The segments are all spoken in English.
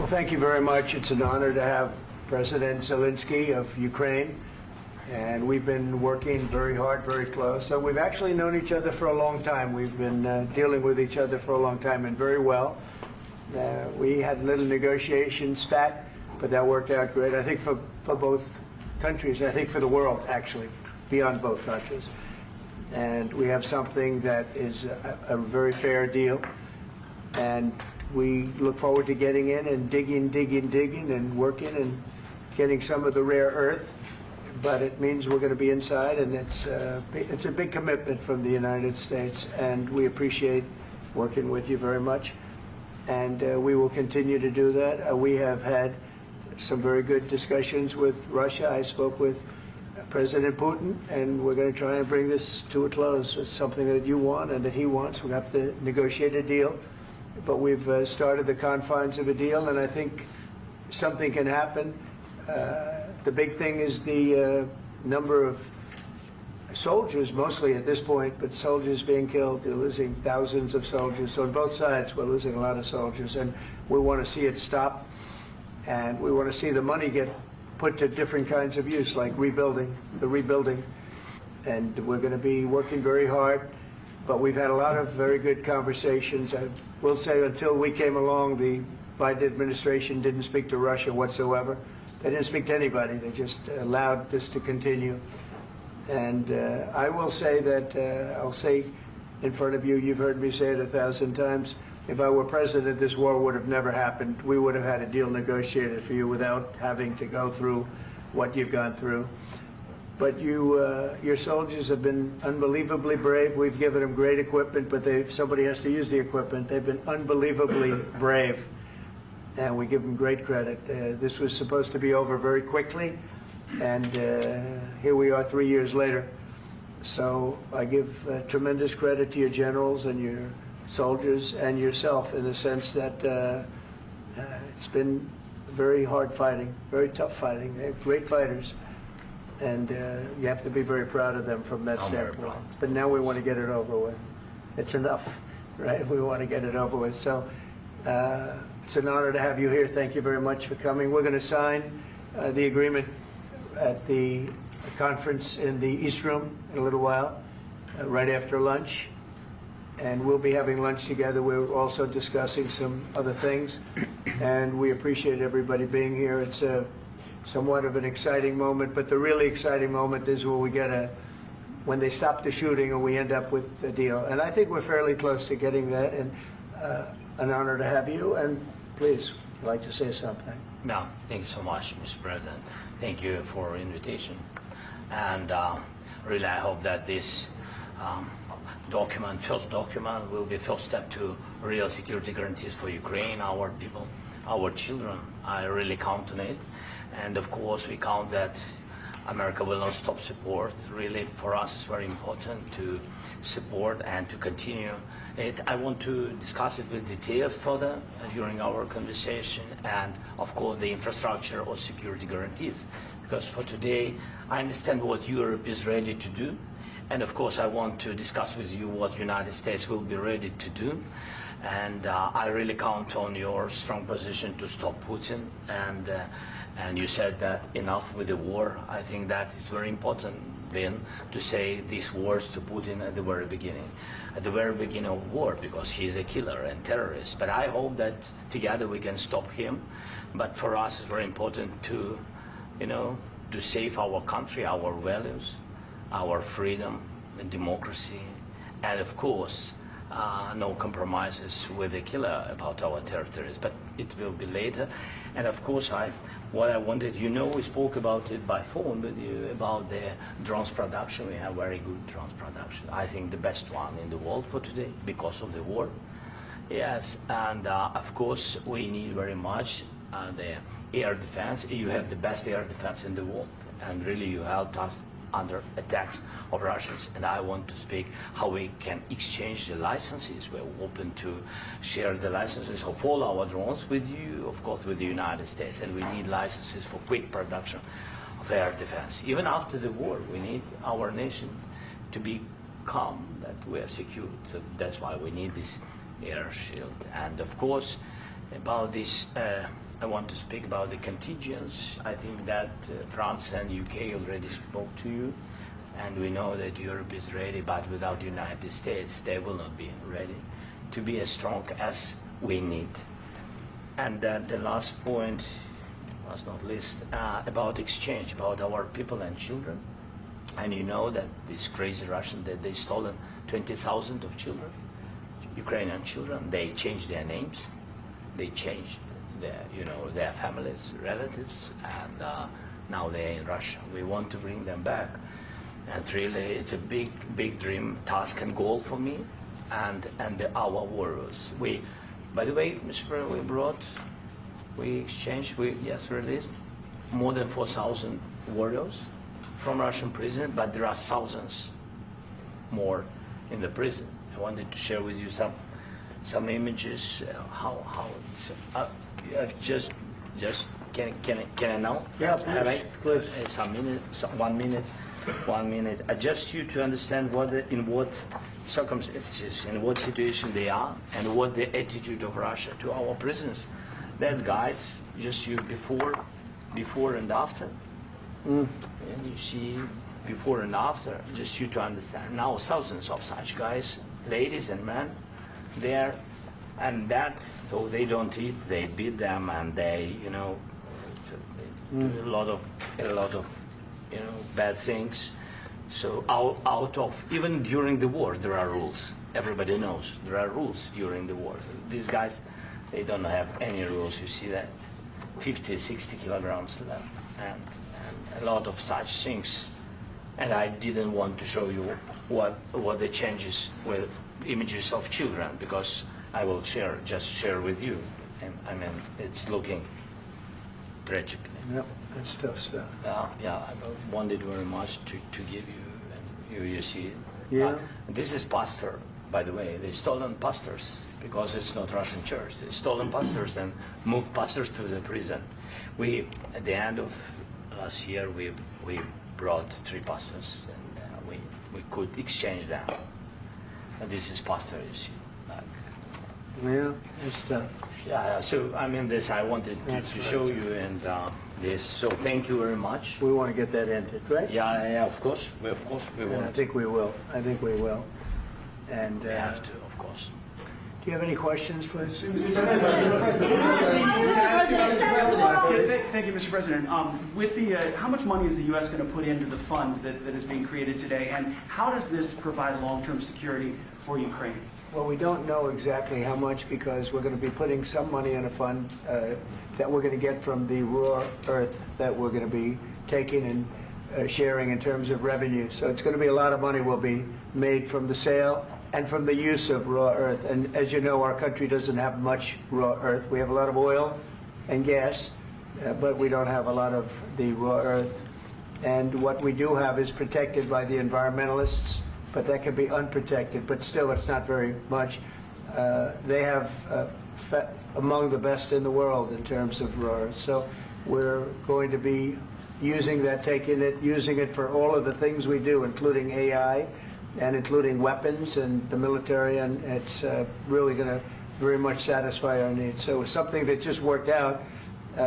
thank you very much. It's an honor to have President Zelensky of Ukraine, and we've been working very hard, very close. So we've actually known each other for a long time. We've been dealing with each other for a long time, and very well. We had a little negotiation spat, but that worked out great, I think, for both countries, and I think for the world, actually, beyond both countries. And we have something that is a very fair deal, and we look forward to getting in and digging and working and getting some of the rare earth. But it means we're going to be inside, and it's a big commitment from the United States, and we appreciate working with you very much. And we will continue to do that. We have had some very good discussions with Russia. I spoke with President Putin, and we're going to try and bring this to a close. It's something that you want and that he wants. We have to negotiate a deal. But we've started the confines of a deal, and I think something can happen. The big thing is the number of soldiers, mostly at this point, but soldiers being killed. You're losing thousands of soldiers. So on both sides, we're losing a lot of soldiers, and we want to see it stop. And we want to see the money get put to different kinds of use, like rebuilding. And we're going to be working very hard. But we've had a lot of very good conversations. I will say until we came along, the Biden administration didn't speak to Russia whatsoever. They didn't speak to anybody. They just allowed this to continue. And I will say that, I'll say in front of you, you've heard me say it 1,000 times, if I were president, this war would have never happened. We would have had a deal negotiated for you without having to go through what you've gone through. But your soldiers have been unbelievably brave. We've given them great equipment, but somebody has to use the equipment. They've been unbelievably brave, and we give them great credit. This was supposed to be over very quickly, and here we are 3 years later. So I give tremendous credit to your generals and your soldiers and yourself in the sense that it's been very hard fighting, very tough fighting. They're great fighters. And you have to be very proud of them from that standpoint. But now we want to get it over with. It's enough, right? We want to get it over with. So it's an honor to have you here. Thank you very much for coming. We're going to sign the agreement at the conference in the East Room in a little while, right after lunch. And we'll be having lunch together. We're also discussing some other things. And we appreciate everybody being here. It's somewhat of an exciting moment, but the really exciting moment is when they stop the shooting and we end up with a deal. And I think we're fairly close to getting that, and an honor to have you. And please, I'd like to say something. No, thank you so much, Mr. President. Thank you for the invitation. And really, I hope that this first document, will be first step to real security guarantees for Ukraine, our people, our children. I really count on it. And of course, we count that America will not stop support. Really, for us, it's very important to support and to continue it. I want to discuss it with details further during our conversation, and of course, the infrastructure or security guarantees. Because for today, I understand what Europe is ready to do. And of course, I want to discuss with you what the United States will be ready to do. And I really count on your strong position to stop Putin. And you said that enough with the war. I think that is very important then to say these words to Putin at the very beginning of war, because he is a killer and terrorist. But I hope that together we can stop him. But for us, it's very important to, to save our country, our values, our freedom and democracy, and of course, no compromises with the killer about our territories. But it will be later. And of course, what I wanted, we spoke about it by phone with you about the drones production. We have very good drones production. I think the best one in the world for today because of the war. Yes, and of course, we need very much the air defense. You have the best air defense in the world, and really you helped us under attacks of Russians. And I want to speak how we can exchange the licenses. We're open to share the licenses of all our drones with you, of course, with the United States. And we need licenses for quick production of air defense. Even after the war, we need our nation to be calm, that we are secure. So that's why we need this air shield. And of course, about this I want to speak about the contingents. I think that France and UK already spoke to you, and we know that Europe is ready, but without the United States, they will not be ready to be as strong as we need. And the last point, last not least, about exchange, about our people and children. And you know that these crazy Russians, that they stolen 20,000 of children, Ukrainian children. They changed their names, they changed their, their families, relatives, and now they're in Russia. We want to bring them back, and really, it's a big dream, task, and goal for me, and our warriors. By the way, Mr. President, we released more than 4,000 warriors from Russian prison, but there are thousands more in the prison. I wanted to share with you some images. How it's just can I now? Yeah, please. Some minute, 1 minute, 1 minute. Just you to understand in what circumstances, in what situation they are, and what the attitude of Russia to our prisons. That guys, just you before and after. And you see before and after, just you to understand. Now thousands of such guys, ladies and men, there, and that, so they don't eat, they beat them, and they, they do a lot of bad things. So out of, even during the war, there are rules. Everybody knows there are rules during the war. So these guys, they don't have any rules. You see that 50, 60 kilograms left, and a lot of such things. And I didn't want to show you what the changes with images of children, because I will just share with you. And I mean, it's looking tragically. Yep, that's tough stuff. Yeah, I wanted very much to give you, and you see it. Yeah. This is pastor, by the way. They stolen pastors, because it's not Russian church. They stolen pastors and moved pastors to the prison. At the end of last year, we brought 3 pastors, and we could exchange them. And this is pastor, you see. Yeah, that's tough. Yeah, so I mean, this I wanted to show you, and this. So thank you very much. We want to get that ended, right? Yeah, of course. We And want. I think we will. And We have to, of course. do you have any questions, please? Mr. President, thank you, Mr. President. With how much money is the U.S. going to put into the fund that is being created today, and how does this provide long-term security for Ukraine? Well, we don't know exactly how much, because we're going to be putting some money in a fund that we're going to get from the raw earth that we're going to be taking and sharing in terms of revenue. So it's going to be a lot of money will be made from the sale and from the use of raw earth. And as you know, our country doesn't have much raw earth. We have a lot of oil and gas, but we don't have a lot of the raw earth. And what we do have is protected by the environmentalists, but that can be unprotected, but still it's not very much. They have among the best in the world in terms of raw earth. So we're going to be using that, using it for all of the things we do, including AI and including weapons and the military, and it's really going to very much satisfy our needs. So it's something that just worked out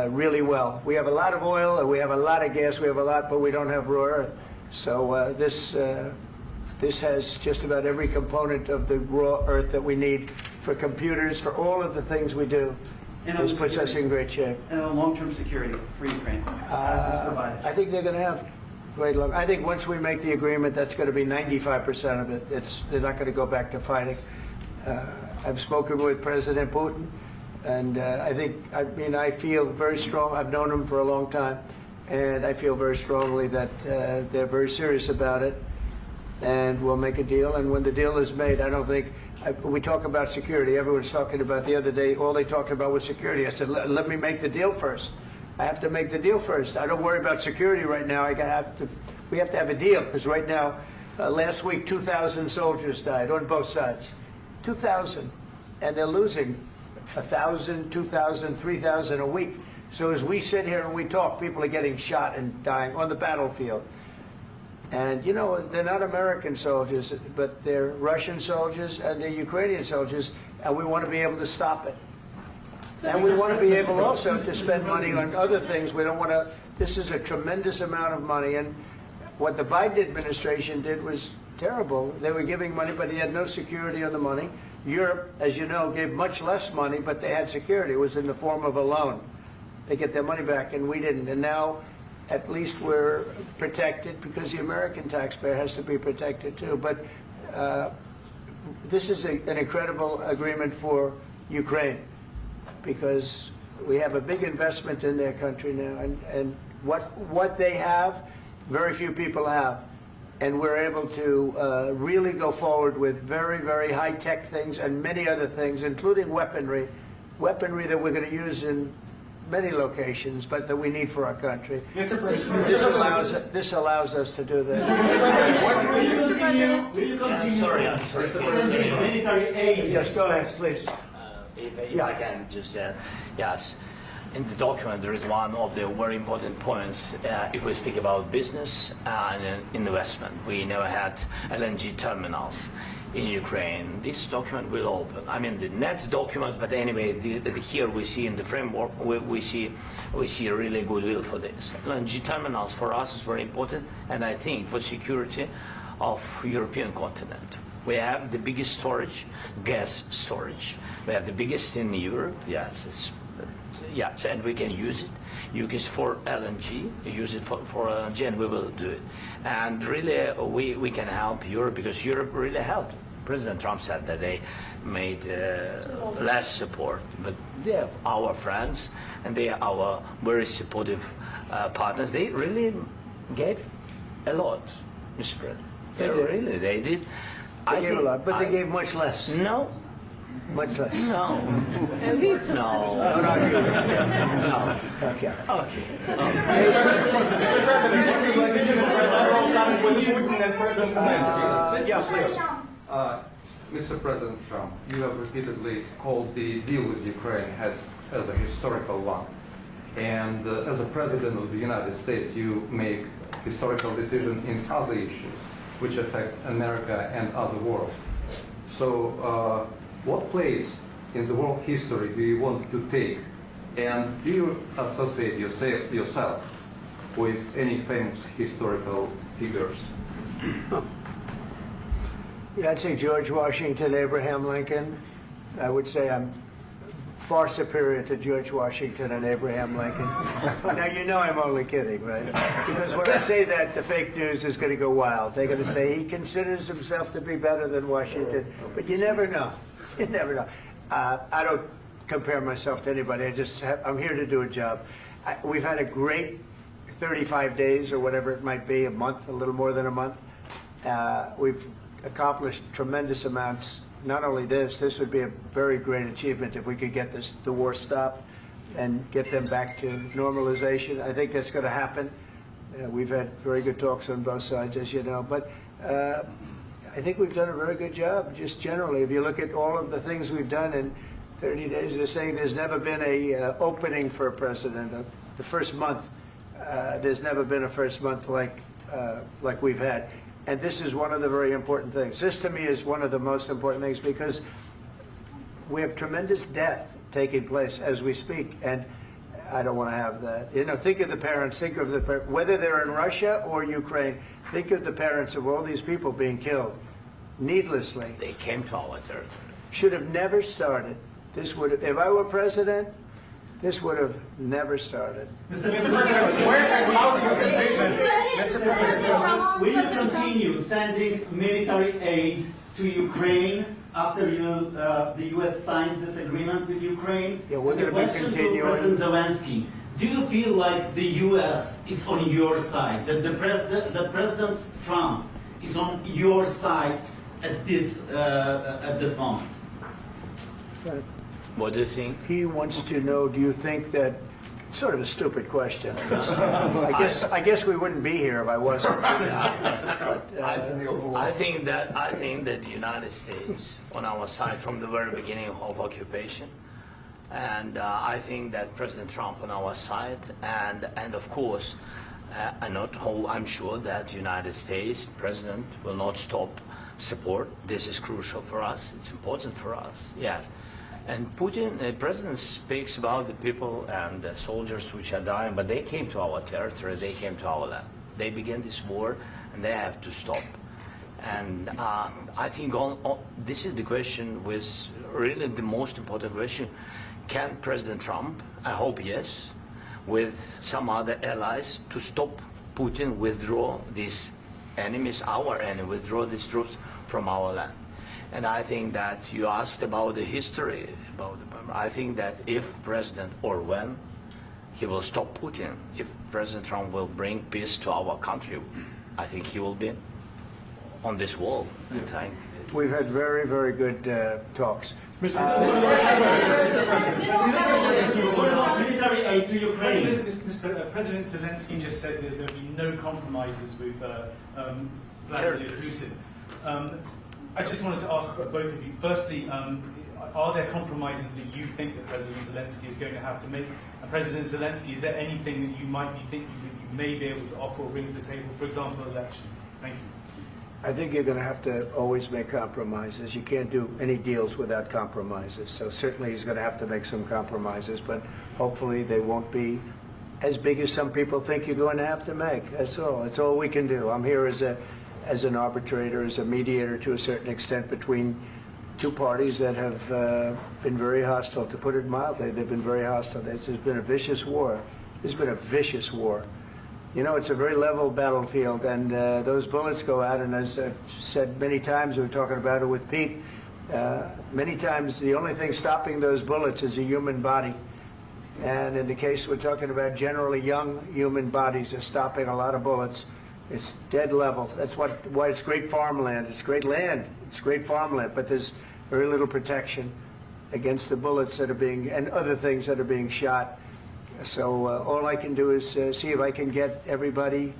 really well. We have a lot of oil, and we have a lot of gas, but we don't have raw earth. So this has just about every component of the raw earth that we need for computers, for all of the things we do. This puts us in great shape. And on long-term security for Ukraine, how does this provide? I think they're going to have great luck. I think once we make the agreement, that's going to be 95% of it. They're not going to go back to fighting. I've spoken with President Putin, and I feel very strong. I've known him for a long time, and I feel very strongly that they're very serious about it, and we'll make a deal. And when the deal is made, I don't think we talk about security. Everyone's talking about the other day. All they talked about was security. I said, let me make the deal first. I have to make the deal first. I don't worry about security right now. We have to have a deal, because right now, last week, 2,000 soldiers died on both sides. 2,000, and they're losing 1,000, 2,000, 3,000 a week. So as we sit here and we talk, people are getting shot and dying on the battlefield. And, they're not American soldiers, but they're Russian soldiers and they're Ukrainian soldiers, and we want to be able to stop it. And we want to be able also to spend money on other things. We don't want to, this is a tremendous amount of money. And what the Biden administration did was terrible. They were giving money, but he had no security on the money. Europe, as you know, gave much less money, but they had security. It was in the form of a loan. They get their money back, and we didn't. And now, at least we're protected because the American taxpayer has to be protected too. But this is an incredible agreement for Ukraine because we have a big investment in their country now, and what they have, very few people have. And we're able to really go forward with very, very high-tech things and many other things, including weaponry that we're going to use in many locations, but that we need for our country. Mr. President, This allows us to do that. will you continue I'm sorry. sending military aid? Yes, go ahead, please. If I can just yes. In the document, there is one of the very important points if we speak about business and investment. We never had LNG terminals in Ukraine. This document will open. I mean, the next document, but anyway, here we see in the framework, we see a really goodwill for this. LNG terminals for us is very important, and I think for security of European continent. We have the biggest storage, gas storage. We have the biggest in Europe. Yes, yes, and we can use it. Use it for LNG. Use it for LNG, and we will do it. And really, we can help Europe because Europe really helped. President Trump said that they made less support, but they are our friends and they are our very supportive partners. They really gave a lot, Mr. President. They did. They gave a lot, but they gave much less. No. Much less. No. No. No. Okay. Mr. President Trump, you have repeatedly called the deal with Ukraine as a historical one. And as a President of the United States, you make historical decisions in other issues which affect America and other world. So what place in the world history do you want to take? And do you associate yourself with any famous historical figures? Yeah, I'd say George Washington, Abraham Lincoln. I would say I'm far superior to George Washington and Abraham Lincoln. Now, you know I'm only kidding, right? Because when I say that, the fake news is going to go wild. They're going to say he considers himself to be better than Washington. But you never know. You never know. I don't compare myself to anybody. I'm here to do a job. We've had a great 35 days or whatever it might be, a month, a little more than a month. We've accomplished tremendous amounts. Not only this would be a very great achievement if we could get the war stopped and get them back to normalization. I think that's going to happen. We've had very good talks on both sides, as you know. But I think we've done a very good job, just generally. If you look at all of the things we've done in 30 days, they're saying there's never been a opening for a president. The first month, there's never been a first month like we've had. And this is one of the very important things. This, to me, is one of the most important things because we have tremendous death taking place as we speak, and I don't want to have that. You know, think of the parents, whether they're in Russia or Ukraine, think of the parents of all these people being killed needlessly. They came to our territory. Should have never started. This would have, if I were president, this would have never started. Mr. President, where has out your commitment? Mr. President, will you continue sending military aid to Ukraine after the U.S. signs this agreement with Ukraine? Yeah, we're And the going to be question continuing. to President Zelensky: do you feel like the U.S. is on your side? That President Trump is on your side at this moment? What do you think? He wants to know, do you think that, sort of a stupid question. I guess we wouldn't be here if I wasn't. I think that the United States on our side from the very beginning of occupation, and I think that President Trump on our side, and of course, I'm sure that the United States President will not stop support. This is crucial for us. It's important for us. Yes. And Putin, the president speaks about the people and the soldiers which are dying, but they came to our territory, they came to our land. They began this war, and they have to stop. And I think this is the question, with really the most important question. Can President Trump, I hope yes, with some other allies, to stop Putin, withdraw these enemies, our enemy, withdraw these troops from our land? And I think that you asked about the history, I think that if President, or when, he will stop Putin, if President Trump will bring peace to our country, I think he will be on this wall. I think. We've had very, very good talks. Military aid to Ukraine. President Zelensky just said that there will be no compromises with Vladimir Putin. I just wanted to ask both of you. Firstly, are there compromises that you think that President Zelensky is going to have to make? And President Zelensky, is there anything that you might be thinking that you may be able to offer or bring to the table, for example, elections? Thank you. I think you're going to have to always make compromises. You can't do any deals without compromises. So certainly he's going to have to make some compromises, but hopefully they won't be as big as some people think you're going to have to make. That's all. That's all we can do. I'm here as an arbitrator, as a mediator to a certain extent between two parties that have been very hostile, to put it mildly. They've been very hostile. There's been a vicious war. There's been a vicious war. You know, it's a very level battlefield, and those bullets go out, and as I've said many times, we were talking about it with Pete, many times the only thing stopping those bullets is a human body. And in the case we're talking about, generally young human bodies are stopping a lot of bullets. It's dead level. That's why it's great farmland. It's great land. It's great farmland, but there's very little protection against the bullets that are being, and other things that are being shot. So all I can do is see if I can get everybody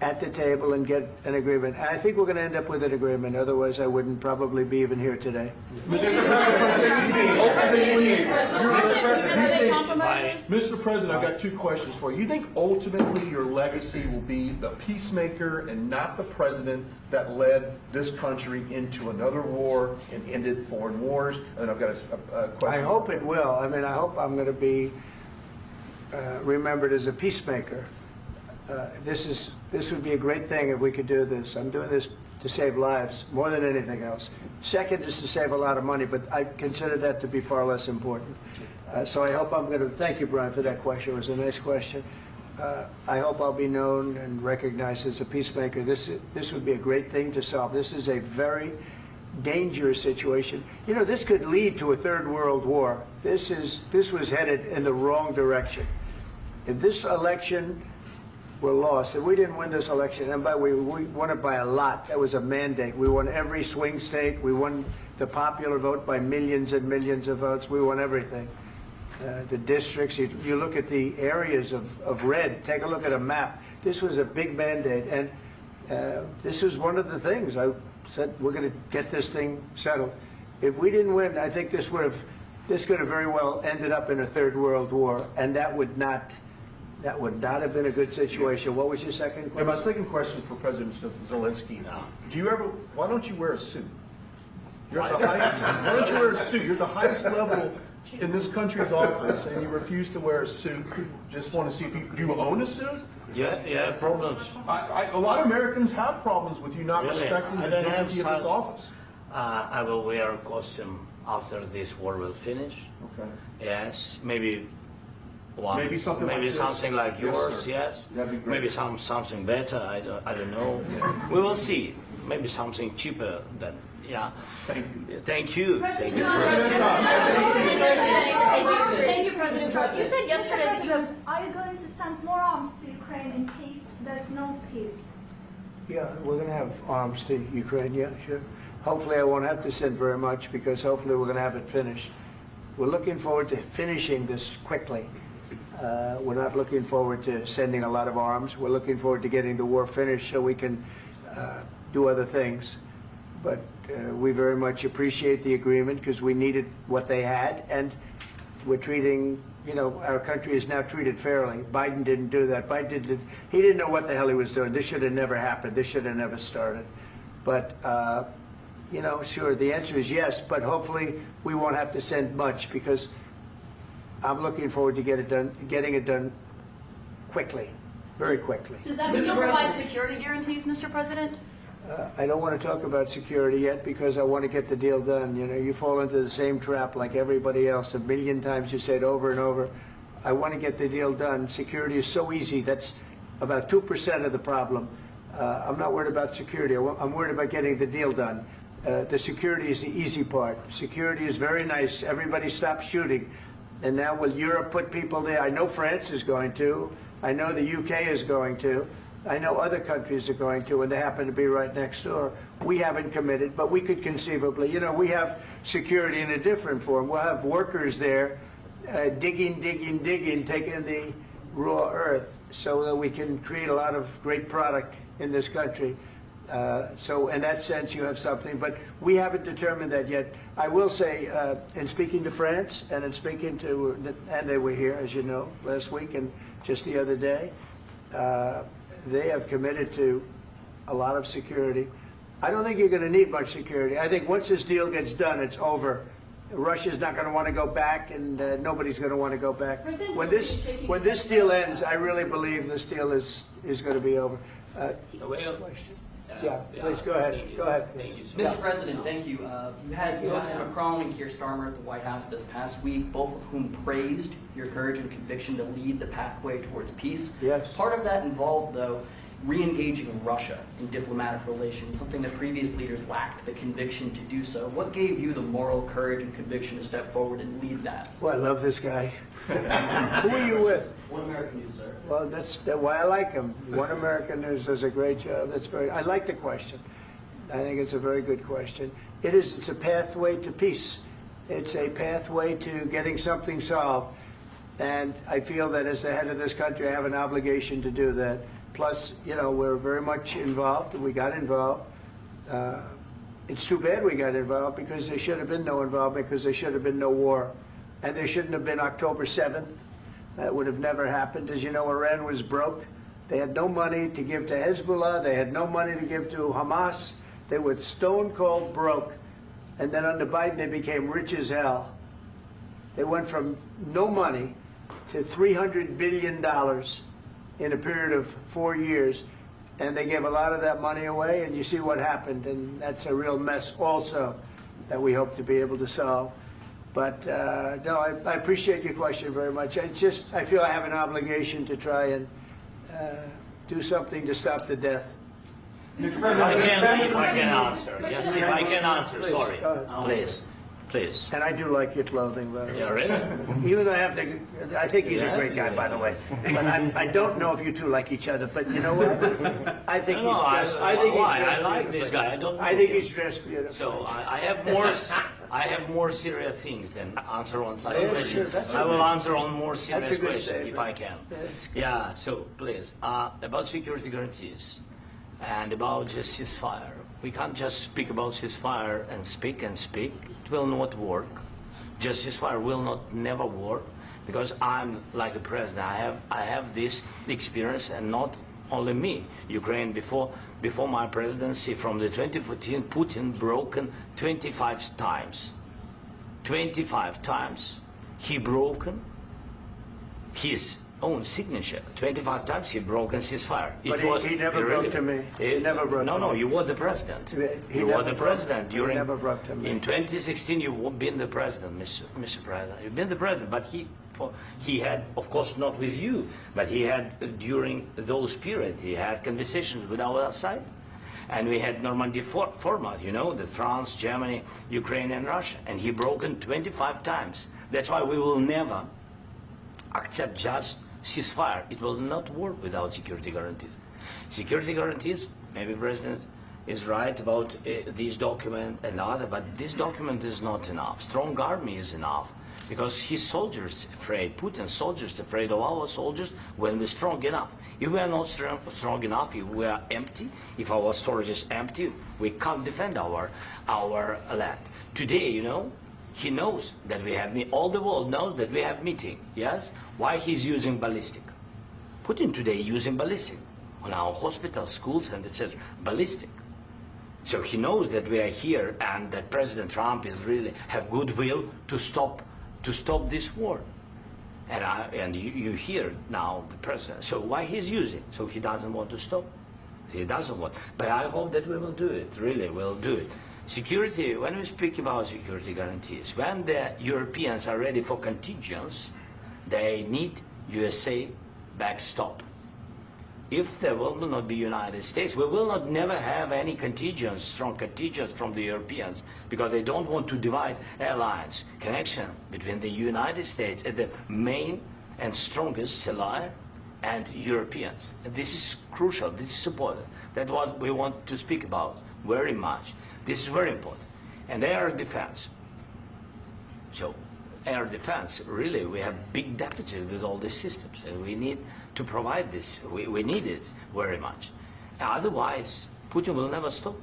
at the table and get an agreement. And I think we're going to end up with an agreement. Otherwise, I wouldn't probably be even here today. Mr. President, I've got two questions for you. You think ultimately your legacy will be the peacemaker and not the president that led this country into another war and ended foreign wars? And I've got a question. I hope it will. I mean, I hope I'm going to be remembered as a peacemaker. This would be a great thing if we could do this. I'm doing this to save lives more than anything else. Second is to save a lot of money, but I consider that to be far less important. So I hope I'm going to, thank you, Brian, for that question. It was a nice question. I hope I'll be known and recognized as a peacemaker. This would be a great thing to solve. This is a very dangerous situation. You know, this could lead to a third world war. This was headed in the wrong direction. If this election were lost, if we didn't win this election, and by the way, we won it by a lot. That was a mandate. We won every swing state. We won the popular vote by millions and millions of votes. We won everything. The districts, you look at the areas of red, take a look at a map. This was a big mandate, and this was one of the things. I said, we're going to get this thing settled. If we didn't win, I think this could have very well ended up in a third world war, and that would not have been a good situation. What was your second question? And my second question for President Zelensky: why don't you wear a suit? You're at the highest. Why don't you wear a suit? You're at the highest level in this country's office, and you refuse to wear a suit. Just want to see if do you own a suit? Yeah, problems. A lot of Americans have problems with you not respecting the dignity of this office. I will wear a costume after this war will finish. Okay. Yes, maybe one. Maybe something like this. Something like yours. Sir. Yes. That'd be great. Maybe something better. I don't know. We will see. Maybe something cheaper than. Yeah. Thank you. Thank you. Thank you, President Trump. You said yesterday that you have. Are you going to send more arms to Ukraine in case there's no peace? Yeah, we're going to have arms to Ukraine, yeah, sure. Hopefully I won't have to send very much, because hopefully we're going to have it finished. We're looking forward to finishing this quickly. We're not looking forward to sending a lot of arms. We're looking forward to getting the war finished so we can do other things. But we very much appreciate the agreement, because we needed what they had, and we're treating, our country is now treated fairly. Biden didn't do that. He didn't know what the hell he was doing. This should have never happened. This should have never started. But you know, sure, the answer is yes, but hopefully we won't have to send much because I'm looking forward to getting it done quickly, very quickly. Does that mean you'll provide security guarantees, Mr. President? I don't want to talk about security yet because I want to get the deal done. You know, you fall into the same trap like everybody else. A million times you say it over and over. I want to get the deal done. Security is so easy. That's about 2% of the problem. I'm not worried about security. I'm worried about getting the deal done. The security is the easy part. Security is very nice. Everybody stopped shooting. And now will Europe put people there? I know France is going to. I know the UK is going to. I know other countries are going to, and they happen to be right next door. We haven't committed, but we could conceivably. You know, we have security in a different form. We'll have workers there digging, taking the raw earth so that we can create a lot of great product in this country. So in that sense, you have something, but we haven't determined that yet. I will say, in speaking to France and in speaking to, and they were here, as you know, last week and just the other day, they have committed to a lot of security. I don't think you're going to need much security. I think once this deal gets done, it's over. Russia's not going to want to go back, and nobody's going to want to go back. When this deal ends, I really believe this deal is going to be over. Yeah, please go ahead. Go ahead. Mr. President, thank you. You had President Macron and Keir Starmer at the White House this past week, both of whom praised your courage and conviction to lead the pathway towards peace. Yes. Part of that involved, though, re-engaging Russia in diplomatic relations, something that previous leaders lacked the conviction to do so. What gave you the moral courage and conviction to step forward and lead that? Well, I love this guy. Who are you with? One American News, sir. Well, that's why I like him. One American News does a great job. I like the question. I think it's a very good question. It's a pathway to peace. It's a pathway to getting something solved. And I feel that as the head of this country, I have an obligation to do that. Plus, you know, we're very much involved. We got involved. It's too bad we got involved because there should have been no involvement because there should have been no war. And there shouldn't have been October 7th. That would have never happened. As you know, Iran was broke. They had no money to give to Hezbollah. They had no money to give to Hamas. They were stone cold broke. And then under Biden, they became rich as hell. They went from no money to $300 billion in a period of 4 years. And they gave a lot of that money away, and you see what happened. And that's a real mess also that we hope to be able to solve. But no, I appreciate your question very much. I feel I have an obligation to try and do something to stop the death. If I can answer. Yes, if I can answer, Please, sorry. go ahead. Please. And I do like your clothing, by the way. Yeah, really? Even though I think he's a great guy, by the way. But I don't know if you two like each other. But you know what? I think he's dressed. I like this guy. I don't know I think him. he's dressed beautiful. So I have more serious things than answer on such Yeah, questions. sure, that's I will okay. answer on more serious That's a good questions statement. if I can. That's good. Yeah. So please, about security guarantees and about just ceasefire. We can't just speak about ceasefire and speak. It will not work. Just ceasefire will never work because I'm like the president. I have this experience, and not only me. Ukraine before my presidency, from the 2014, Putin broken 25 times. 25 times he broken his own signature. 25 times he broken ceasefire. But he never broke to me. He never broke to me. No, you were the president. He You were never the broke- president he during. never broke to me. In 2016, you've been the president, Mr. President. You've been the president, but he had, of course, not with you, but he had during those periods. He had conversations with our side, and we had Normandy format. You know, the France, Germany, Ukraine, and Russia, and he broken 25 times. That's why we will never accept just ceasefire. It will not work without security guarantees. Security guarantees, maybe President is right about this document and other, but this document is not enough. Strong army is enough because his soldiers afraid, Putin's soldiers afraid of our soldiers when we're strong enough. If we are not strong enough, if we are empty, if our storage is empty, we can't defend our land. Today, you know, he knows that we have, all the world knows that we have meeting, yes? Why he's using ballistic? Putin today using ballistic on our hospitals, schools, and etc. Ballistic. So he knows that we are here and that President Trump is really have goodwill to stop this war. And you hear now the president. So why he's using? So he doesn't want to stop. He doesn't want. But I hope that we will do it. Really, we'll do it. Security. When we speak about security guarantees, when the Europeans are ready for contingents, they need USA backstop. If there will not be United States, we will not never have any contingents, strong contingents from the Europeans, because they don't want to divide alliance connection between the United States and the main and strongest ally and Europeans. And this is crucial, this is important. That's what we want to speak about very much. This is very important. And air defense. So air defense, really, we have big deficit with all these systems, and we need to provide this. We need it very much. Otherwise, Putin will never stop,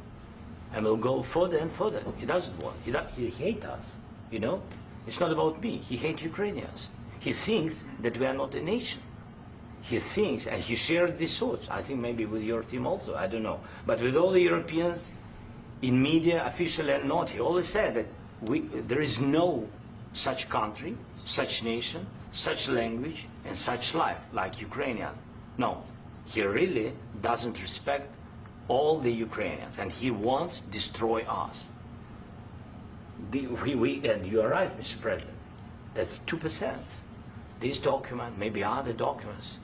and will go further and further. He doesn't want. He hates us. You know, it's not about me. He hates Ukrainians. He thinks that we are not a nation. He thinks, and he shared these thoughts. I think maybe with your team also. I don't know, but with all the Europeans, in media, officially and not, he always said that there is no such country, such nation, such language, and such life like Ukrainian. No, he really doesn't respect all the Ukrainians, and he wants to destroy us. And you are right, Mr. President. That's 2%. This document, maybe other documents,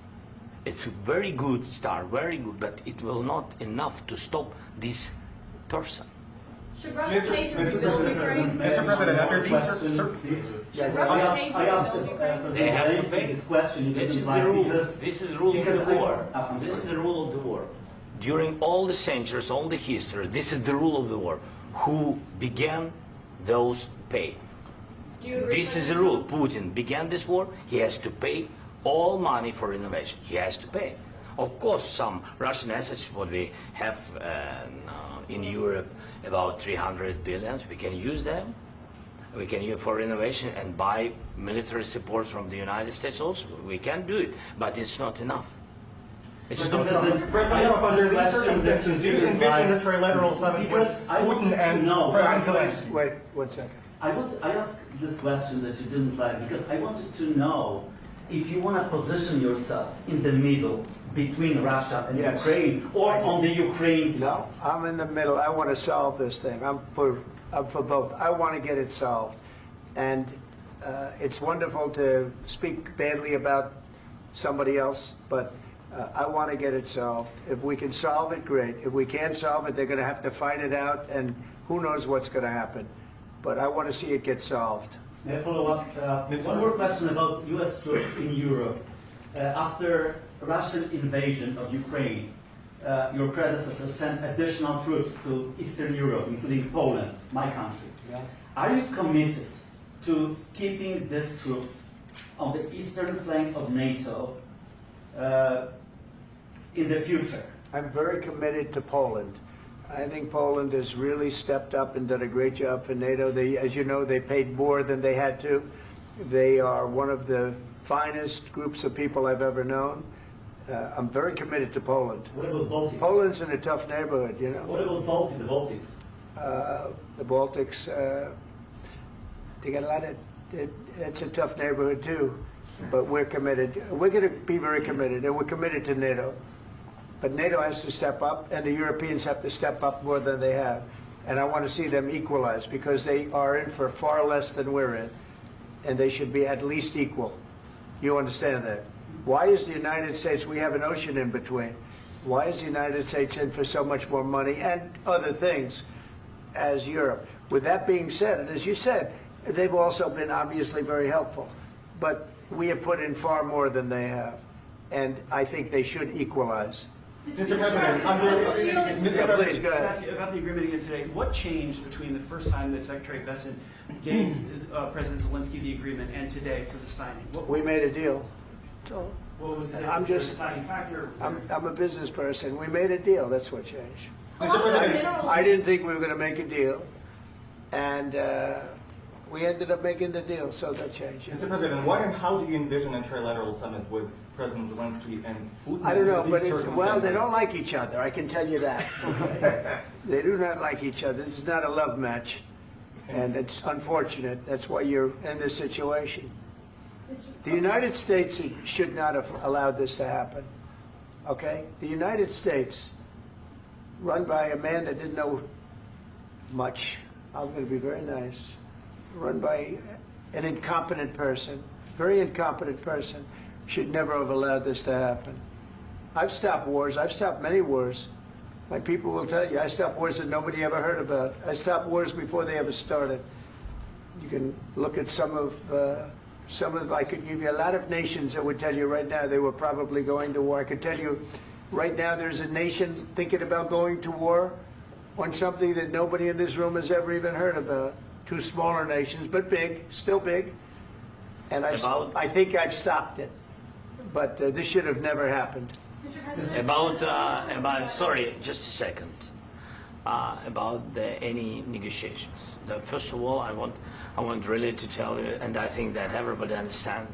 it's a very good start, very good, but it will not enough to stop this person. Should Russia pay to rebuild Ukraine? Mr. President, under these Should Russia pay to rebuild Ukraine? They have to pay. This question you This didn't is like the rule. because This is the rule of because the war. I'm This is sorry. the rule of the war. During all the centuries, all the history, this is the rule of the war. Who began, those pay. Do you agree This with is the that? rule. Putin began this war. He has to pay all money for innovation. He has to pay. Of course, some Russian assets, what we have in Europe, about 300 billion, we can use them. We can use for innovation and buy military support from the United States also. We can do it, but it's not enough. It's not enough. President, under these circumstances, do you envision a trilateral summit with because I want Putin to and know. President Zelensky? Wait 1 second. I asked this question that you didn't like because I wanted to know if you want to position yourself in the middle between Russia and Yes. Ukraine or on the Ukraine side. No, I'm in the middle. I want to solve this thing. I'm for both. I want to get it solved. And it's wonderful to speak badly about somebody else, but I want to get it solved. If we can solve it, great. If we can't solve it, they're going to have to fight it out, and who knows what's going to happen. But I want to see it get solved. May I follow up? One more question about U.S. troops in Europe. After Russian invasion of Ukraine, your predecessor sent additional troops to Eastern Europe, including Poland, my country. Yeah. Are you committed to keeping these troops on the eastern flank of NATO in the future? I'm very committed to Poland. I think Poland has really stepped up and done a great job for NATO. As you know, they paid more than they had to. They are one of the finest groups of people I've ever known. I'm very committed to Poland. What about Baltics? Poland's in a tough neighborhood, you know. What about the Baltics? The Baltics, they got a lot of, it's a tough neighborhood too, but we're committed. We're going to be very committed, and we're committed to NATO. But NATO has to step up, and the Europeans have to step up more than they have. And I want to see them equalize, because they are in for far less than we're in, and they should be at least equal. You understand that? Why is the United States, we have an ocean in between, why is the United States in for so much more money and other things as Europe? With that being said, and as you said, they've also been obviously very helpful, but we have put in far more than they have, and I think they should equalize. Mr. President, Please, go Can I ahead. ask you about the agreement again today? What changed between the first time that Secretary Bessent gave President Zelensky the agreement and today for the signing? We made a deal. So What was the I'm just- deciding factor? I'm a business person. We made a deal. That's what changed. Along with minerals. I didn't think we were going to make a deal, and We ended up making the deal, so that changed. Mr. President, what and how do you envision a trilateral summit with President Zelensky and Putin? I don't know, under but these well, they circumstances? don't like each other, I can tell you that. Okay? They do not like each other. This is not a love match, and it's unfortunate. That's why you're in this situation. The United States should not have allowed this to happen, okay? The United States, run by a man that didn't know much, I'm going to be very nice, run by an incompetent person, very incompetent person, should never have allowed this to happen. I've stopped wars. I've stopped many wars. My people will tell you, I stopped wars that nobody ever heard about. I stopped wars before they ever started. You can look at some of, I could give you a lot of nations that would tell you right now they were probably going to war. I could tell you right now there's a nation thinking about going to war on something that nobody in this room has ever even heard about. Two smaller nations, but big, still big. And I think I've stopped it. But this should have never happened. Mr. President. About sorry, just a second. About any negotiations. First of all, I want really to tell you, and I think that everybody understands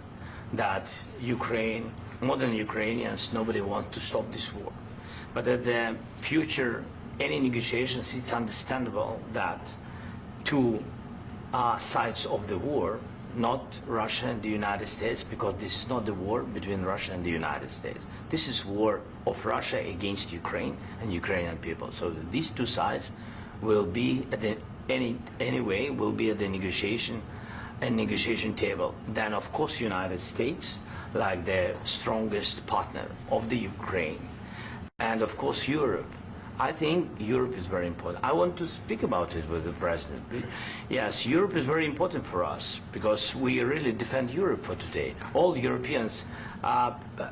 that Ukraine, more than Ukrainians, nobody wants to stop this war. But at the future, any negotiations, it's understandable that two sides of the war, not Russia and the United States, because this is not the war between Russia and the United States. This is war of Russia against Ukraine and Ukrainian people. So these two sides will be at the anyway will be at the negotiation table. Then of course United States, like the strongest partner of the Ukraine, and of course Europe. I think Europe is very important. I want to speak about it with the President. Yes, Europe is very important for us because we really defend Europe for today. All Europeans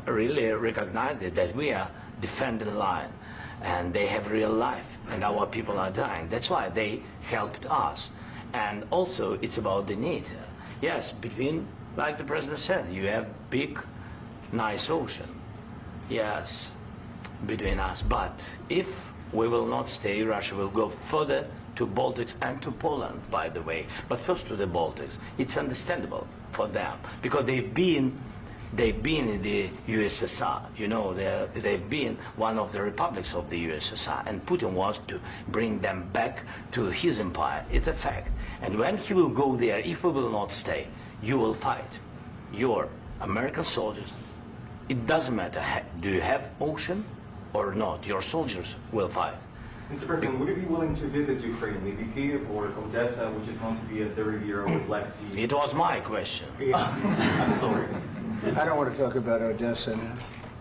really recognize that we are defending line and they have real life and our people are dying. That's why they helped us. And also it's about the NATO. Yes, between, like the President said, you have big, nice ocean. Yes, between us. But if we will not stay, Russia will go further to Baltics and to Poland, by the way. But first to the Baltics. It's understandable for them because they've been in the USSR. You know, they've been one of the republics of the USSR, and Putin wants to bring them back to his empire. It's a fact. And when he will go there, if we will not stay, you will fight. Your American soldiers, it doesn't matter, do you have ocean or not, your soldiers will fight. Mr. President, would you be willing to visit Ukraine, maybe Kyiv or Odessa, which is going to be at the Riviera or Black Sea? It was my question. I'm sorry. I don't want to talk about Odessa now.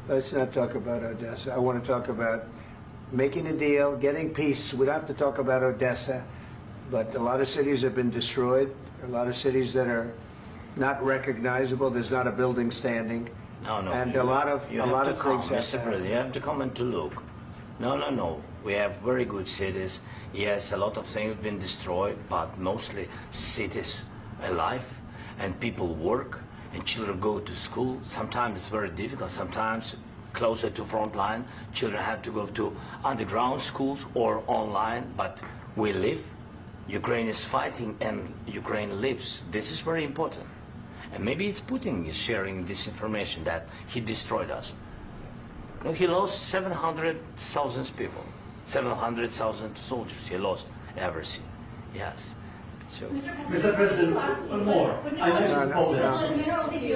Let's not talk about Odessa. I want to talk about making a deal, getting peace. We don't have to talk about Odessa, but a lot of cities have been destroyed. A lot of cities that are not recognizable. There's not a building standing. No. And a lot of things have Mr. happened. President, you have to come and to look. No. We have very good cities. Yes, a lot of things have been destroyed, but mostly cities alive, and people work, and children go to school. Sometimes it's very difficult. Sometimes closer to front line, children have to go to underground schools or online. But we live. Ukraine is fighting, and Ukraine lives. This is very important. And maybe it's Putin is sharing this information that he destroyed us. No, he lost 700,000 people, 700,000 soldiers. He lost everything. Yes. So, Mr. President, one more. I mentioned Poland.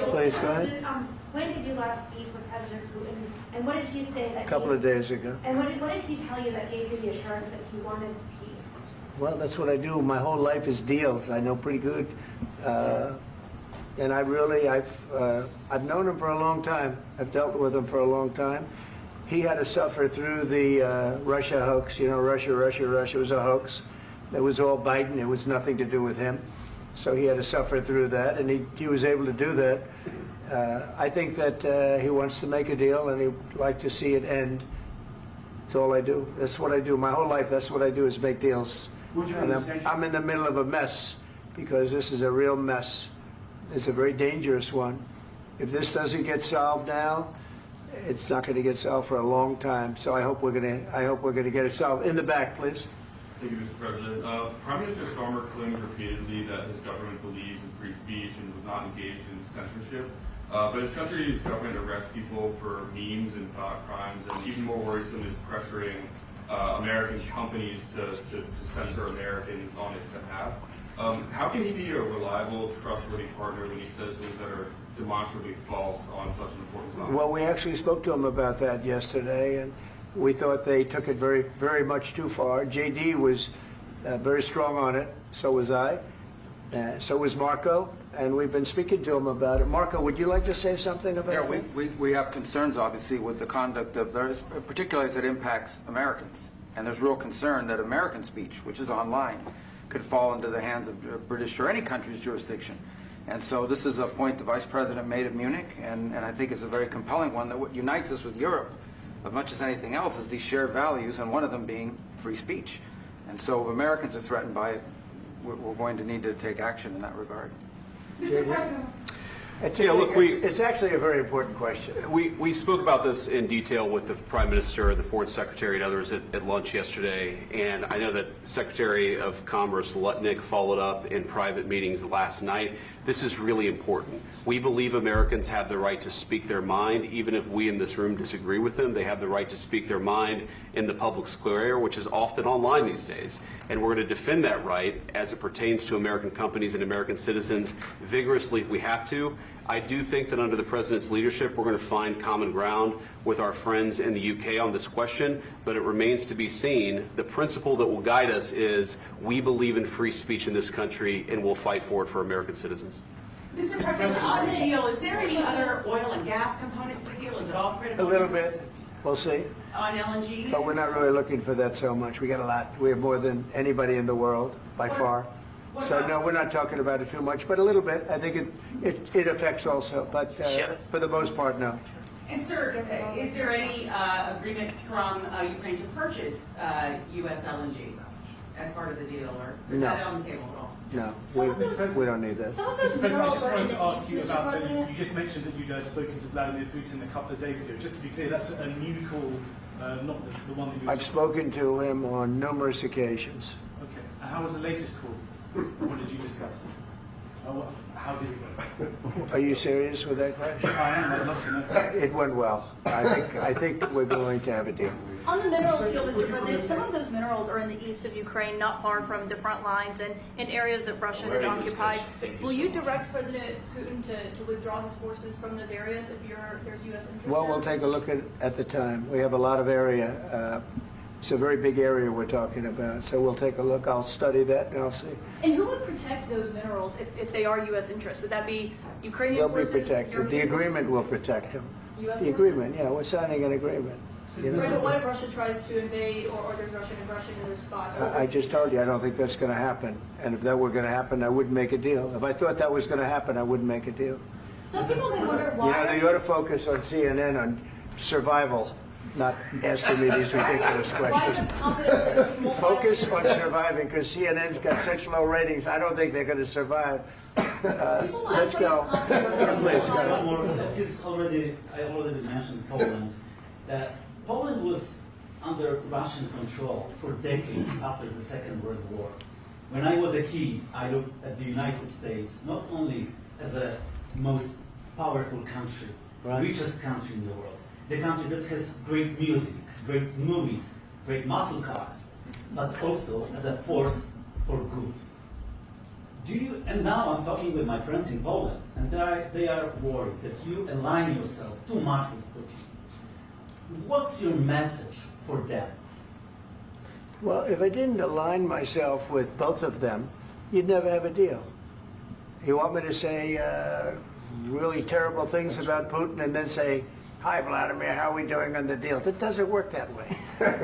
Please, go ahead. When did you last speak with President Putin, and what did he say that? A couple of days ago. And what did he tell you that gave you the assurance that he wanted peace? Well, that's what I do. My whole life is deals. I know pretty good. And I've known him for a long time. I've dealt with him for a long time. He had to suffer through the Russia hoax. You know, Russia was a hoax. It was all Biden. It was nothing to do with him. So he had to suffer through that, and he was able to do that. I think that he wants to make a deal, and he'd like to see it end. That's all I do. That's what I do. My whole life, that's what I do is make deals. And I'm in the middle of a mess because this is a real mess. It's a very dangerous one. If this doesn't get solved now, it's not going to get solved for a long time. So I hope we're going to get it solved. In the back, please. Thank you, Mr. President. Prime Minister Starmer claims repeatedly that his government believes in free speech and was not engaged in censorship. But his country's government arrests people for memes and thought crimes, and even more worrisome is pressuring American companies to censor Americans on its behalf. How can he be a reliable, trustworthy partner when he says things that are demonstrably false on such an important topic? Well, we actually spoke to him about that yesterday, and we thought they took it very, very much too far. JD was very strong on it. So was I. So was Marco. And we've been speaking to him about it. Marco, would you like to say something about that? We have concerns, obviously, with the conduct of those, particularly as it impacts Americans. And there's real concern that American speech, which is online, could fall into the hands of British or any country's jurisdiction. And so this is a point the Vice President made at Munich, and I think it's a very compelling one, that what unites us with Europe, as much as anything else, is these shared values, and one of them being free speech. And so if Americans are threatened by it, we're going to need to take action in that regard. Mr. President. It's actually a very important question. We spoke about this in detail with the Prime Minister, the Foreign Secretary, and others at lunch yesterday, and I know that Secretary of Commerce Lutnick followed up in private meetings last night. This is really important. We believe Americans have the right to speak their mind, even if we in this room disagree with them. They have the right to speak their mind in the public square, which is often online these days. And we're going to defend that right as it pertains to American companies and American citizens vigorously if we have to. I do think that under the President's leadership, we're going to find common ground with our friends in the UK on this question, but it remains to be seen. The principle that will guide us is we believe in free speech in this country, and we'll fight for it for American citizens. Mr. President, on the deal, is there any other oil and gas component to the deal? Is it all critical? A little bit. We'll see. On LNG? But we're not really looking for that so much. We got a lot. We have more than anybody in the world, by far. So no, we're not talking about it too much, but a little bit. I think it affects also, but for the most part, no. And sir, is there any agreement from Ukraine to purchase U.S. LNG as part of the deal, or is that on the table at all? No, we don't need that. Mr. President, I just wanted to ask you about, you just mentioned that you'd spoken to Vladimir Putin a couple of days ago. Just to be clear, that's a new call, not the one that you... I've spoken to him on numerous occasions. Okay. And how was the latest call? What did you discuss? How did it go? Are you serious with that question? I am. I'd love to know. It went well. I think we're going to have a deal. On the minerals deal, Mr. President, some of those minerals are in the east of Ukraine, not far from the front lines and in areas that Russia has occupied. Will you direct President Putin to withdraw his forces from those areas if there's U.S. interest? Well, we'll take a look at the time. We have a lot of area. It's a very big area we're talking about, so we'll take a look. I'll study that and I'll see. And who would protect those minerals if they are U.S. interests? Would that be Ukrainian forces? They'll be protected. The agreement will protect them. U.S. The agreement, yeah, we're signing an agreement. Right, but what if Russia tries to invade or there's Russian aggression in those spots? I just told you I don't think that's going to happen. And if that were going to happen, I wouldn't make a deal. If I thought that was going to happen, I wouldn't make a deal. Some people may wonder why. You know, you ought to focus on CNN on survival, not asking me these ridiculous questions. Focus on surviving, because CNN's got such low ratings. I don't think they're going to survive. Let's go. Please, go. I already mentioned Poland. Poland was under Russian control for decades after the Second World War. When I was a kid, I looked at the United States not only as a most powerful country, richest country in the world, the country that has great music, great movies, great muscle cars, but also as a force for good. And now I'm talking with my friends in Poland, and they are worried that you align yourself too much with Putin. What's your message for them? Well, if I didn't align myself with both of them, you'd never have a deal. You want me to say really terrible things about Putin and then say, "Hi, Vladimir, how are we doing on the deal?" That doesn't work that way.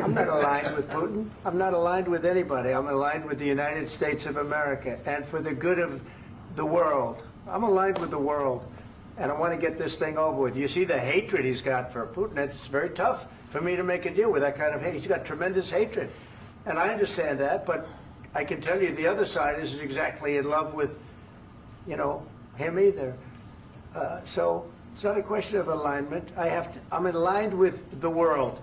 I'm not aligned with Putin. I'm not aligned with anybody. I'm aligned with the United States of America. And for the good of the world, I'm aligned with the world. And I want to get this thing over with. You see the hatred he's got for Putin. It's very tough for me to make a deal with that kind of hate. He's got tremendous hatred. And I understand that, but I can tell you the other side isn't exactly in love with, him either. So it's not a question of alignment. I'm aligned with the world.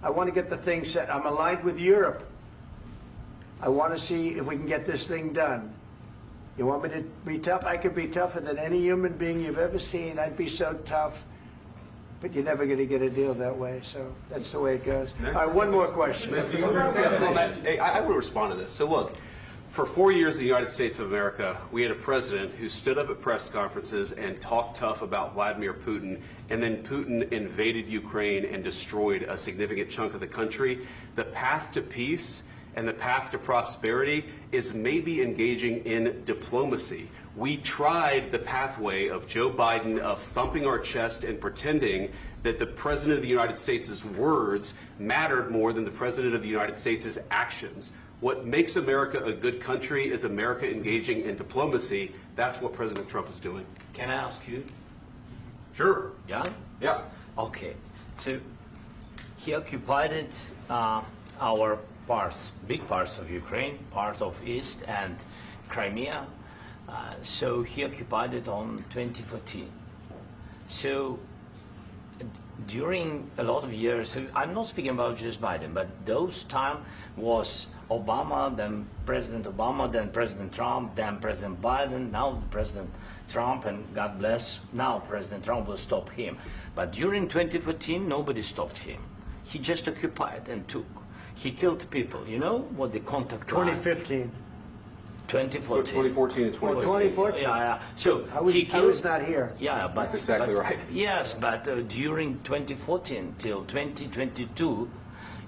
I want to get the thing set. I'm aligned with Europe. I want to see if we can get this thing done. You want me to be tough? I could be tougher than any human being you've ever seen. I'd be so tough. But you're never going to get a deal that way, so that's the way it goes. All right, one more question. Hey, I want to respond to this. So look, for 4 years in the United States of America, we had a president who stood up at press conferences and talked tough about Vladimir Putin, and then Putin invaded Ukraine and destroyed a significant chunk of the country. The path to peace and the path to prosperity is maybe engaging in diplomacy. We tried the pathway of Joe Biden of thumping our chest and pretending that the President of the United States' words mattered more than the President of the United States' actions. What makes America a good country is America engaging in diplomacy. That's what President Trump is doing. Can I ask you? Sure. Yeah? Yeah. Okay. So he occupied our parts, big parts of Ukraine, part of East and Crimea. So he occupied it on 2014. So during a lot of years, so I'm not speaking about just Biden, but those time was Obama, then President Obama, then President Trump, then President Biden, now President Trump, and God bless, now President Trump will stop him. But during 2014, nobody stopped him. He just occupied and took. He killed people. You know what the contact 2015. 2014. 2014 and 2014. 2014. Yeah. So I was not here. Yeah, but that's exactly right. Yes, but during 2014 till 2022,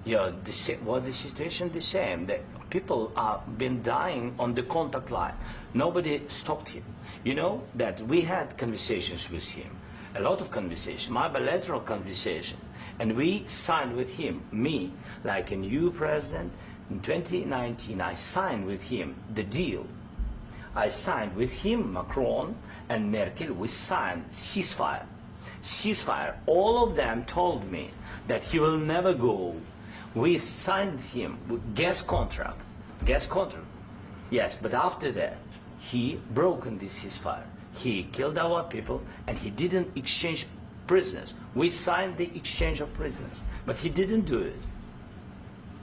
yeah, the situation the same. The people are been dying on the contact line. Nobody stopped him. You know that we had conversations with him, a lot of conversations, my bilateral conversation, and we signed with him. Me, like a new president. In 2019, I signed with him the deal. I signed with him, Macron and Merkel, we signed ceasefire. Ceasefire. All of them told me that he will never go. We signed with him with gas contract. Gas contract. Yes, but after that, he broken this ceasefire. He killed our people and he didn't exchange prisoners. We signed the exchange of prisoners, but he didn't do it.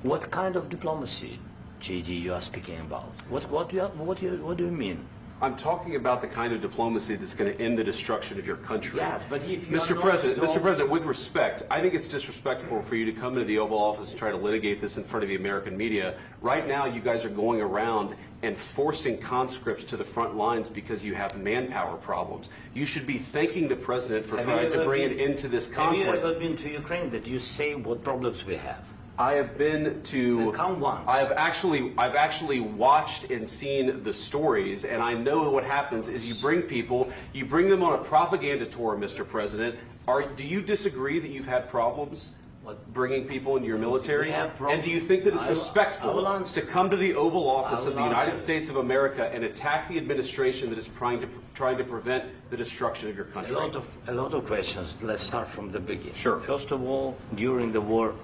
What kind of diplomacy, JD, you are speaking about? What do you mean? I'm talking about the kind of diplomacy that's going to end the destruction of your country. Yes, but if you Mr. President, with respect, I think it's disrespectful for you to come into the Oval Office and try to litigate this in front of the American media. Right now, you guys are going around and forcing conscripts to the front lines because you have manpower problems. You should be thanking the President for trying to bring an end to this conflict. Have you ever been to Ukraine that you say what problems we have? I have been to. Count once. I've actually watched and seen the stories, and I know what happens is you bring them on a propaganda tour, Mr. President. Do you disagree that you've had problems bringing people into your military? And do you think that it's respectful to come to the Oval Office of the United States of America and attack the administration that is trying to prevent the destruction of your country? A lot of questions. Let's start from the beginning. Sure. First of all, during the war,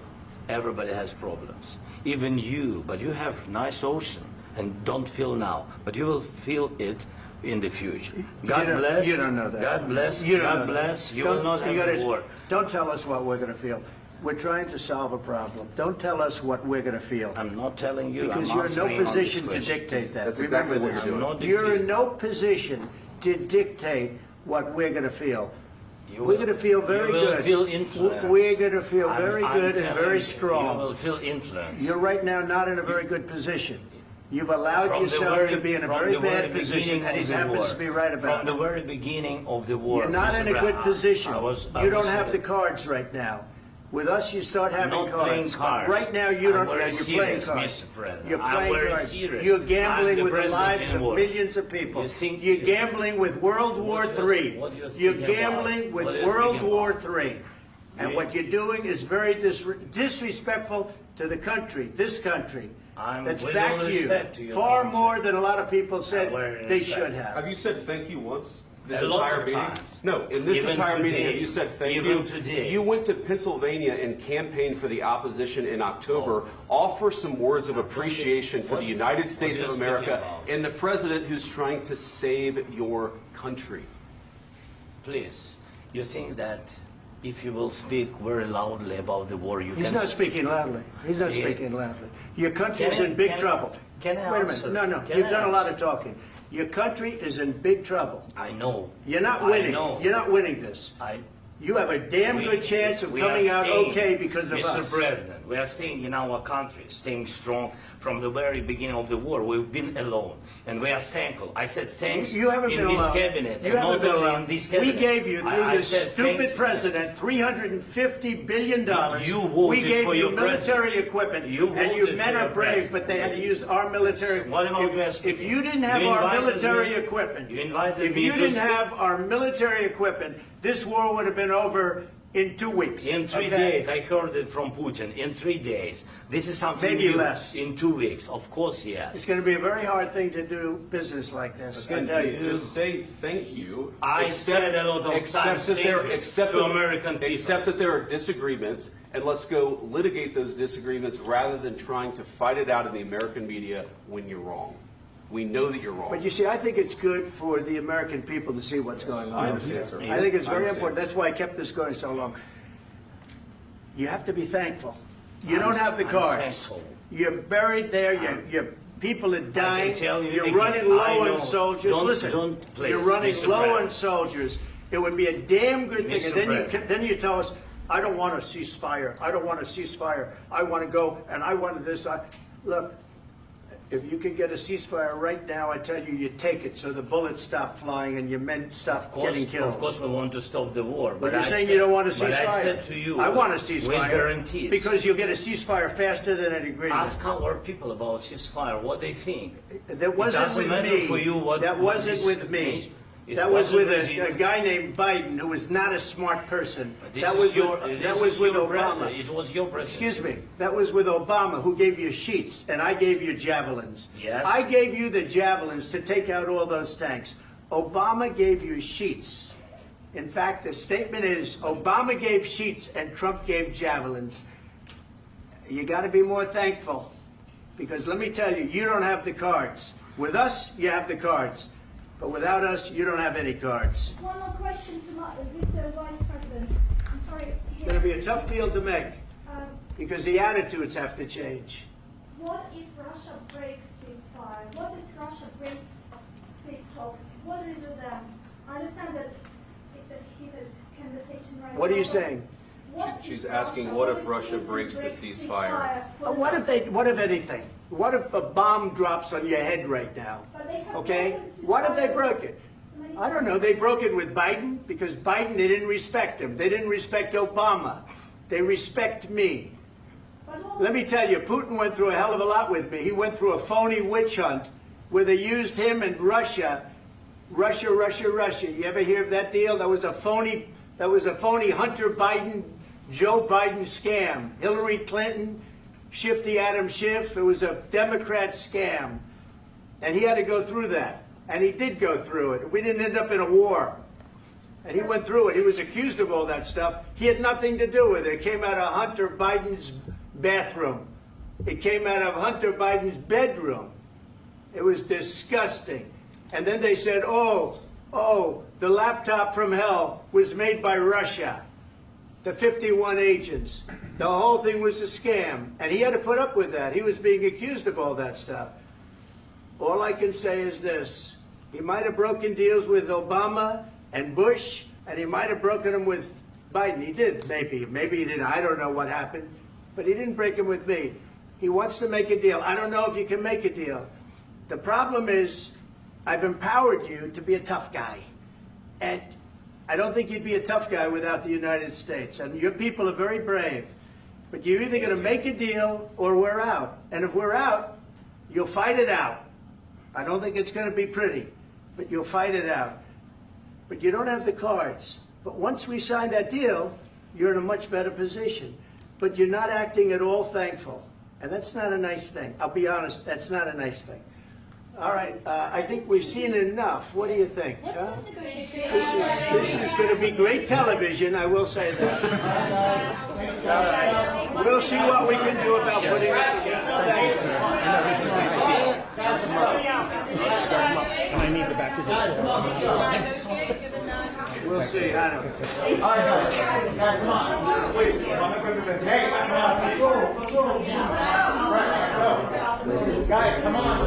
everybody has problems. Even you, but you have nice ocean and don't feel now, but you will feel it in the future. God bless. You don't know that. God bless. You don't God know bless. that. You will not have a war. Don't tell us what we're going to feel. We're trying to solve a problem. Don't tell us what we're going to feel. I'm not telling you. Because I'm you're in no answering on position this to question. dictate that. That's exactly what Remember you're this. doing. You're in no position to dictate what we're going to feel. We're going to feel very good. You will feel influence. We're going to feel very good and very strong. You will feel influence. You're right now not in a very good position. You've allowed yourself to be in a very bad position, and he happens to be right about it. From the very beginning of the war. You're not in a good position. You don't have the the cards right now. With us, you start having not cards. playing cards. Right now, you don't. I'm You're playing serious, cards. Mr. President. You're I'm playing very cards. serious. You're gambling I'm with the president lives in of war. millions of people. You think You're you- gambling with World War III. what do you think You're about? gambling with What do you World think War about? III. And what you're doing is very disrespectful to the country, this country. That's with back all to respect to you. your Far country. more than a lot of people said Very they respect. should have. Have you said thank you once? This A lot entire of meeting? times. No, in this Even entire meeting, today. have you said thank Even you? today. You went to Pennsylvania and campaigned for the opposition in October. Offer some words of appreciation for the United States are of you America speaking about? and the president who's trying to save your country. Please, you think that if you will speak very loudly about the war, you He's can... not speaking loudly. He's not Yeah. speaking loudly. Your country's Can I- in big can I- trouble. Can I Wait a answer? minute. No. Can You've I done a lot answer? of talking. Your country is in big trouble. I know. You're not I winning. know. You're not winning this. You have a damn good chance of coming out okay because of us. Mr. President, we are staying in our country, staying strong from the very beginning of the war. We've been alone, and we are thankful. I said thanks You haven't in been this alone. cabinet, You and haven't not been only alone. in this We cabinet. gave you, through I this said stupid thank you. president, $350 billion. You voted we gave for you your military president. equipment, You and you voted men for are your brave, president. but they had to use our military. What about US If people? you didn't have You our invited military me- equipment, You invited if me you to didn't speak. have our military equipment, this war would have been over in 2 weeks. In 3 okay? days, I heard it from Putin. In 3 days, this is something Maybe new. less. In 2 weeks, of course, yes. It's going to be a very hard thing to do business like this. I Again, tell you. just say thank you. I said a lot of times thank you to American people. Accept that there are disagreements, and let's go litigate those disagreements rather than trying to fight it out in the American media when you're wrong. We know that you're wrong. But you see, I think it's good for the American people to see what's going on. I understand, sir. I think it's I very understand. important. That's why I kept this going so long. You have to be thankful. You don't have the I'm cards. thankful. You're buried there. Your people are dying. tell you You're again, running I low know. on soldiers. Don't- Listen, don't, please, you're running Mr. low on President. soldiers. It would be a damn good thing. Mr. And then President. then you tell us, I don't want a ceasefire. I don't want a ceasefire. I want to go, and I wanted this. Look, if you could get a ceasefire right now, I tell you, you take it so the bullets stop flying and your men stop getting killed. Of course, we want to stop the war. But you're I saying said- you don't want a ceasefire. But I said to you, I want a with ceasefire. guarantees. Because you'll get a ceasefire faster than an agreement. Ask our people about ceasefire, what they think. That wasn't it doesn't with matter me. for you what That what wasn't this with me. nation- it That was wasn't with you. a guy named Biden who was not a smart person. This That is was your- with, this that is was with your Obama. president. It was your president. Excuse me. That was with Obama, who gave you sheets, and I gave you javelins. Yes. I gave you the javelins to take out all those tanks. Obama gave you sheets. In fact, the statement is Obama gave sheets and Trump gave javelins. You got to be more thankful, because let me tell you, you don't have the cards. With us, you have the cards. But without us, you don't have any cards. One more question to Mr. Vice President. I'm sorry. It's going to be a tough deal to make, Um, because the attitudes have to change. What if Russia breaks ceasefire? What if Russia breaks peace talks? What do you do then? I understand that it's a heated conversation right now. What are you but saying? what She's if asking, Russia- what if if Russia Putin breaks the ceasefire? What if anything? What if a bomb drops on your head right now? But they have Okay? broken ceasefire What if they broke it? many I don't know. They broke it with Biden because Biden, they didn't respect him. They didn't respect Obama. They respect me. Let me tell you, Putin went through a hell of a lot with me. He went through a phony witch hunt where they used him and Russia. Russia. You ever hear of that deal? That was a phony Hunter Biden, Joe Biden scam. Hillary Clinton, Shifty Adam Schiff. It was a Democrat scam. And he had to go through that. And he did go through it. We didn't end up in a war. And he went through it. He was accused of all that stuff. He had nothing to do with it. It came out of Hunter Biden's bathroom. It came out of Hunter Biden's bedroom. It was disgusting. And then they said, oh, the laptop from hell was made by Russia. The 51 agents. The whole thing was a scam. And he had to put up with that. He was being accused of all that stuff. All I can say is this. He might have broken deals with Obama and Bush, and he might have broken them with Biden. He did, maybe. Maybe he didn't. I don't know what happened. But he didn't break them with me. He wants to make a deal. I don't know if you can make a deal. The problem is, I've empowered you to be a tough guy. And I don't think you'd be a tough guy without the United States. And your people are very brave. But you're either going to make a deal or we're out. And if we're out, you'll fight it out. I don't think it's going to be pretty, but you'll fight it out. But you don't have the cards. But once we sign that deal, you're in a much better position. But you're not acting at all thankful. And that's not a nice thing. I'll be honest, that's not a nice thing. All right, I think we've seen enough. What do you think? Huh? This is going to be great television, I will say that. All right. We'll see what we can do about putting it together. Thanks, sir. I need the back of this. We'll see. I don't know. All right, guys, come on. Wait, Hey, guys, Come on.